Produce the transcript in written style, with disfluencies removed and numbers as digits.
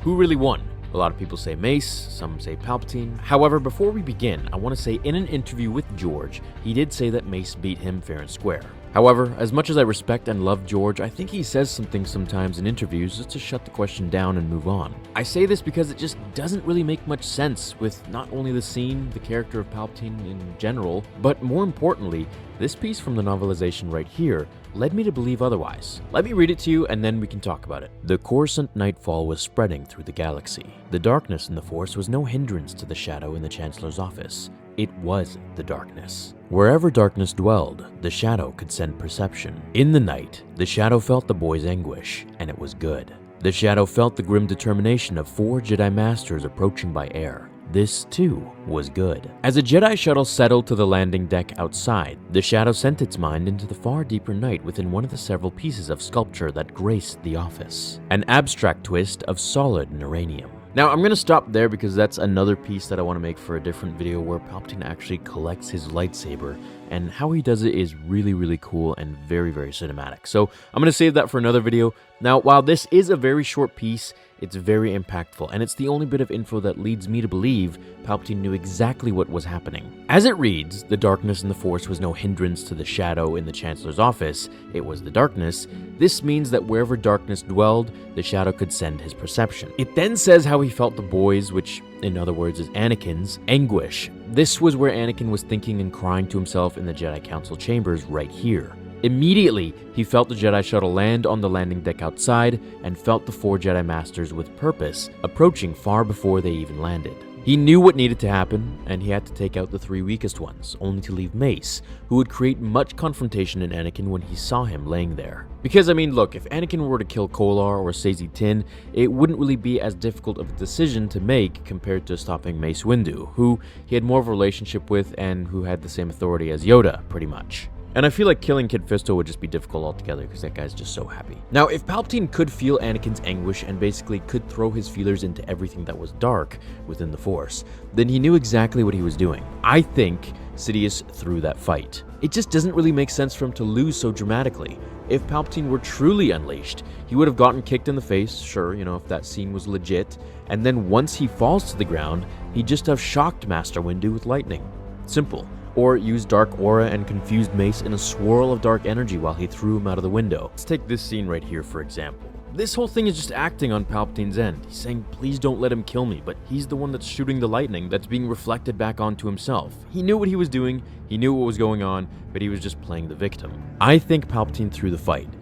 Who really won? A lot of people say Mace, some say Palpatine. However, before we begin, I want to say in an interview with George, he did say that Mace beat him fair and square. However, as much as I respect and love George, I think he says some things sometimes in interviews just to shut the question down and move on. I say this because it just doesn't really make much sense with not only the scene, the character of Palpatine in general, but more importantly, this piece from the novelization right here led me to believe otherwise. Let me read it to you and then we can talk about it. The Coruscant nightfall was spreading through the galaxy. The darkness in the Force was no hindrance to the shadow in the Chancellor's office. It was the darkness. Wherever darkness dwelled, the shadow could send perception. In the night, the shadow felt the boy's anguish, and it was good. The shadow felt the grim determination of 4 Jedi Masters approaching by air. This, too, was good. As a Jedi shuttle settled to the landing deck outside, the shadow sent its mind into the far deeper night within one of the several pieces of sculpture that graced the office. An abstract twist of solid neuranium. Now, I'm going to stop there because that's another piece that I want to make for a different video where Palpatine actually collects his lightsaber, and how he does it is really, really cool and very, very cinematic. So I'm going to save that for another video. Now, while this is a very short piece, it's very impactful, and it's the only bit of info that leads me to believe Palpatine knew exactly what was happening. As it reads, the darkness in the Force was no hindrance to the shadow in the Chancellor's office, it was the darkness. This means that wherever darkness dwelled, the shadow could send his perception. It then says how he felt the boy's, which in other words is Anakin's, anguish. This was where Anakin was thinking and crying to himself in the Jedi Council chambers right here. Immediately, he felt the Jedi shuttle land on the landing deck outside and felt the 4 Jedi Masters with purpose approaching far before they even landed. He knew what needed to happen, and he had to take out the 3 weakest ones, only to leave Mace, who would create much confrontation in Anakin when he saw him laying there. Because, I mean, look, if Anakin were to kill Kolar or Saesee Tiin, it wouldn't really be as difficult of a decision to make compared to stopping Mace Windu, who he had more of a relationship with and who had the same authority as Yoda, pretty much. And I feel like killing Kit Fisto would just be difficult altogether because that guy's just so happy. Now, if Palpatine could feel Anakin's anguish and basically could throw his feelers into everything that was dark within the Force, then he knew exactly what he was doing. I think Sidious threw that fight. It just doesn't really make sense for him to lose so dramatically. If Palpatine were truly unleashed, he would have gotten kicked in the face, sure, if that scene was legit, and then once he falls to the ground, he'd just have shocked Master Windu with lightning. Simple. Or use Dark Aura and confused Mace in a swirl of dark energy while he threw him out of the window. Let's take this scene right here for example. This whole thing is just acting on Palpatine's end. He's saying, please don't let him kill me, but he's the one that's shooting the lightning that's being reflected back onto himself. He knew what he was doing, he knew what was going on, but he was just playing the victim. I think Palpatine threw the fight.